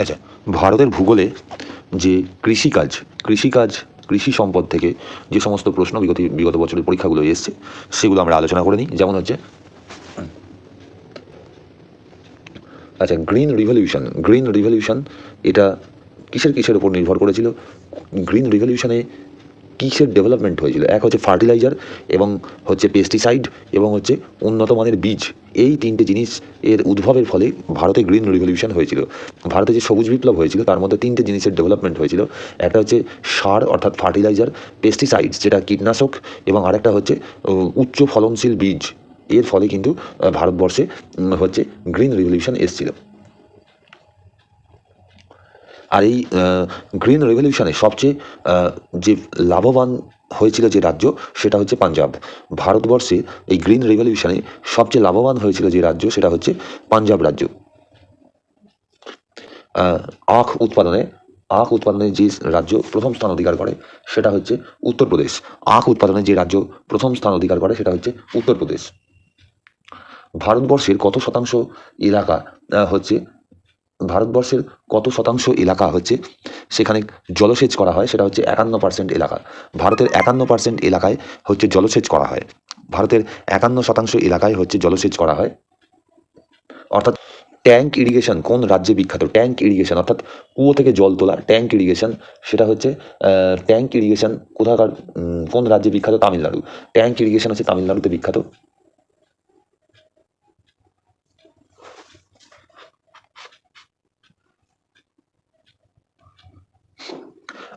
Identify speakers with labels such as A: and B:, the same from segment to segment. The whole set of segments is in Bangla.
A: আচ্ছা, ভারতের ভূগোলে যে কৃষিকাজ কৃষিকাজ কৃষি সম্পদ থেকে যে সমস্ত প্রশ্ন বিগত বছরের পরীক্ষাগুলো এসছে সেগুলো আমরা আলোচনা করে নিই। যেমন হচ্ছে আচ্ছা, গ্রিন রিভলিউশন এটা কিসের উপর নির্ভর করেছিল? গ্রিন রিভলিউশনে কিসের ডেভেলপমেন্ট হয়েছিল? এক হচ্ছে ফার্টিলাইজার, এবং হচ্ছে পেস্টিসাইড, এবং হচ্ছে উন্নত মানের বীজ। এই তিনটে জিনিস এর উদ্ভবের ফলে ভারতে গ্রিন রিভলিউশন হয়েছিল। ভারতে যে সবুজ বিপ্লব হয়েছিল তার মধ্যে তিনটে জিনিসের ডেভেলপমেন্ট হয়েছিল। একটা হচ্ছে সার অর্থাৎ ফার্টিলাইজার, পেস্টিসাইডস যেটা কীটনাশক, এবং আরেকটা হচ্ছে উচ্চ ফলনশীল বীজ। এর ফলে কিন্তু ভারতবর্ষে হচ্ছে গ্রিন রিভলিউশন এসেছিল। আর এই গ্রিন রেভলিউশনে সবচেয়ে যে লাভবান হয়েছিল যে রাজ্য সেটা হচ্ছে পাঞ্জাব। ভারতবর্ষে এই গ্রিন রেভলিউশনে সবচেয়ে লাভবান হয়েছিল যে রাজ্য সেটা হচ্ছে পাঞ্জাব রাজ্য। আখ উৎপাদনে যে রাজ্য প্রথম স্থান অধিকার করে সেটা হচ্ছে উত্তরপ্রদেশ। আখ উৎপাদনে যে রাজ্য প্রথম স্থান অধিকার করে সেটা হচ্ছে উত্তরপ্রদেশ। ভারতবর্ষের কত শতাংশ এলাকা হচ্ছে ভারতবর্ষের কত শতাংশ এলাকা হচ্ছে সেখানে জলসেচ করা হয়? সেটা হচ্ছে 51% এলাকা। ভারতের 51% এলাকায় হচ্ছে জলসেচ করা হয়। ভারতের 51% এলাকায় হচ্ছে জলসেচ করা হয়। অর্থাৎ ট্যাঙ্ক ইরিগেশন কোন রাজ্যে বিখ্যাত? ট্যাঙ্ক ইরিগেশন অর্থাৎ কুয়ো থেকে জল তোলা, ট্যাঙ্ক ইরিগেশন, সেটা হচ্ছে ট্যাঙ্ক ইরিগেশন কোথাকার কোন রাজ্যে বিখ্যাত? তামিলনাড়ু। ট্যাঙ্ক ইরিগেশন হচ্ছে তামিলনাড়ুতে বিখ্যাত।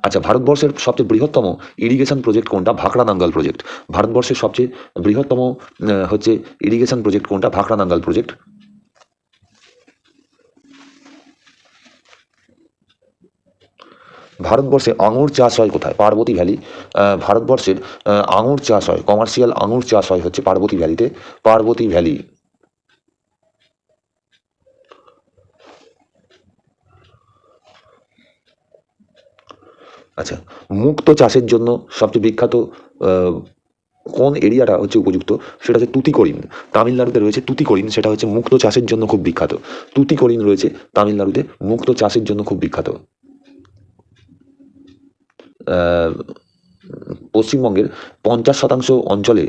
A: আচ্ছা, ভারতবর্ষের সবচেয়ে বৃহত্তম ইরিগেশন প্রজেক্ট কোনটা? ভাখড়া নাঙ্গল প্রজেক্ট। ভারতবর্ষের সবচেয়ে বৃহত্তম হচ্ছে ইরিগেশন প্রজেক্ট কোনটা? ভাখড়া নাঙ্গল প্রজেক্ট। ভারতবর্ষে আঙুর চাষ হয় কোথায়? পার্বতী ভ্যালি। ভারতবর্ষের আঙুর চাষ হয়, কমার্শিয়াল আঙুর চাষ হয় হচ্ছে পার্বতী ভ্যালিতে। পার্বতী ভ্যালি। আচ্ছা, মুক্তো চাষের জন্য সবচেয়ে বিখ্যাত কোন এরিয়াটা হচ্ছে উপযুক্ত? সেটা হচ্ছে তুতিকোরিন। তামিলনাড়ুতে রয়েছে তুতিকোরিন, সেটা হচ্ছে মুক্তো চাষের জন্য খুব বিখ্যাত। তুতিকোরিন রয়েছে তামিলনাড়ুতে, মুক্তো চাষের জন্য খুব বিখ্যাত। পশ্চিমবঙ্গের 50% অঞ্চলে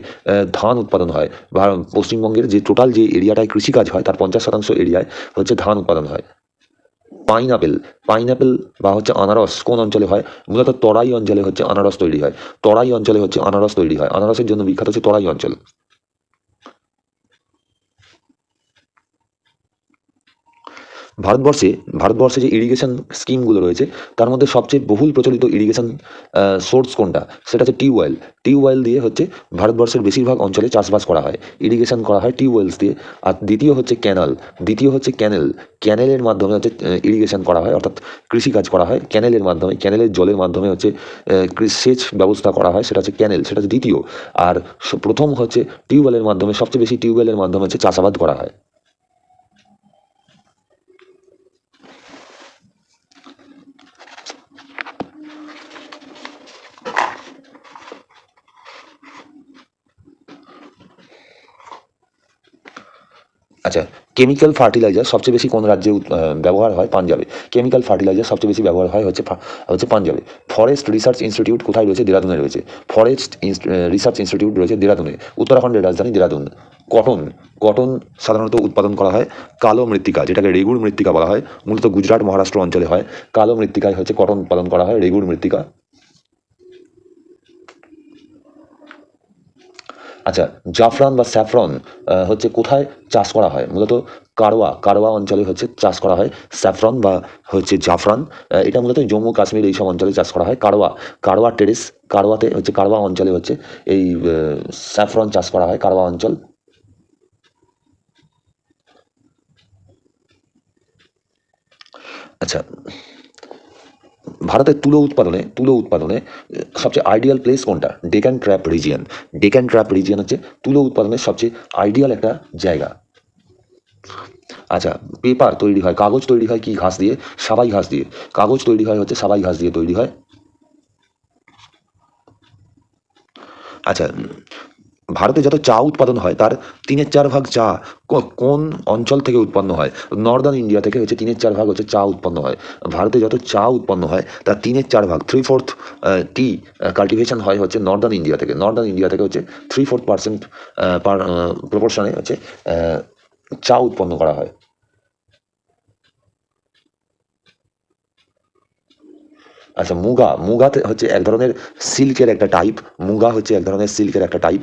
A: ধান উৎপাদন হয়। বা পশ্চিমবঙ্গের যে টোটাল যে এরিয়াটায় কৃষিকাজ হয় তার 50% এরিয়ায় হচ্ছে ধান উৎপাদন হয়। পাইনাপেল বা হচ্ছে আনারস কোন অঞ্চলে হয়? মূলত তরাই অঞ্চলে হচ্ছে আনারস তৈরি হয়। তরাই অঞ্চলে হচ্ছে আনারস তৈরি হয়। আনারসের জন্য বিখ্যাত হচ্ছে তরাই অঞ্চল। ভারতবর্ষে যে ইরিগেশন স্কিমগুলো রয়েছে তার মধ্যে সবচেয়ে বহুল প্রচলিত ইরিগেশন সোর্স কোনটা? সেটা হচ্ছে টিউবওয়েল। টিউবওয়েল দিয়ে হচ্ছে ভারতবর্ষের বেশিরভাগ অঞ্চলে চাষবাস করা হয়, ইরিগেশন করা হয় টিউবওয়েলস দিয়ে। আর দ্বিতীয় হচ্ছে ক্যানেল। ক্যানেলের মাধ্যমে হচ্ছে ইরিগেশন করা হয়, অর্থাৎ কৃষিকাজ করা হয় ক্যানেলের মাধ্যমে। ক্যানেলের জলের মাধ্যমে হচ্ছে সেচ ব্যবস্থা করা হয়, সেটা হচ্ছে ক্যানেল, সেটা হচ্ছে দ্বিতীয়। আর প্রথম হচ্ছে টিউবওয়েলের মাধ্যমে, সবচেয়ে বেশি টিউবওয়েলের মাধ্যমে হচ্ছে চাষাবাদ করা হয়। আচ্ছা, কেমিক্যাল ফার্টিলাইজার সবচেয়ে বেশি কোন রাজ্যে ব্যবহার হয়? পাঞ্জাবে। কেমিক্যাল ফার্টিলাইজার সবচেয়ে বেশি ব্যবহার হয় হচ্ছে পাঞ্জাবে। ফরেস্ট রিসার্চ ইনস্টিটিউট কোথায় রয়েছে? দেরাদুনে রয়েছে। ফরেস্ট রিসার্চ ইনস্টিটিউট রয়েছে দেরাদুনে, উত্তরাখণ্ডের রাজধানী দেরাদুন। কটন সাধারণত উৎপাদন করা হয় কালো মৃত্তিকা, যেটাকে রেগুড় মৃত্তিকা বলা হয়, মূলত গুজরাট মহারাষ্ট্র অঞ্চলে হয়। কালো মৃত্তিকায় হচ্ছে কটন উৎপাদন করা হয়, রেগুড় মৃত্তিকা। আচ্ছা, জাফরান বা স্যাফরন হচ্ছে কোথায় চাষ করা হয়? মূলত কারওয়া অঞ্চলে হচ্ছে চাষ করা হয় স্যাফরন বা হচ্ছে জাফরান। এটা মূলত জম্মু কাশ্মীর এইসব অঞ্চলে চাষ করা হয়। কারওয়া টেরেস, কারওয়াতে হচ্ছে কারওয়া অঞ্চলে হচ্ছে এই স্যাফরন চাষ করা হয়, কারওয়া অঞ্চল। আচ্ছা, ভারতের তুলো উৎপাদনে সবচেয়ে আইডিয়াল প্লেস কোনটা? Deccan trap region. Deccan trap region হচ্ছে তুলো উৎপাদনের সবচেয়ে আইডিয়াল একটা জায়গা। আচ্ছা, পেপার তৈরি হয়, কাগজ তৈরি হয় কি ঘাস দিয়ে? সাবাই ঘাস দিয়ে। কাগজ তৈরি হয় হচ্ছে সাবাই ঘাস দিয়ে তৈরি হয়। আচ্ছা, ভারতে যত চা উৎপাদন হয় তার 3/4 চা কোন অঞ্চল থেকে উৎপন্ন হয়? নর্দার্ন ইন্ডিয়া থেকে হচ্ছে 3/4 হচ্ছে চা উৎপন্ন হয়। ভারতে যত চা উৎপন্ন হয় তার 3/4 3/4 টি কাল্টিভেশন হয় হচ্ছে নর্দার্ন ইন্ডিয়া থেকে। নর্দার্ন ইন্ডিয়া থেকে হচ্ছে 3/4% পার প্রপোর্শনে হচ্ছে চা উৎপন্ন করা হয়। আচ্ছা, মুগা হচ্ছে এক ধরনের সিল্কের একটা টাইপ। মুগা হচ্ছে এক ধরনের সিল্কের একটা টাইপ।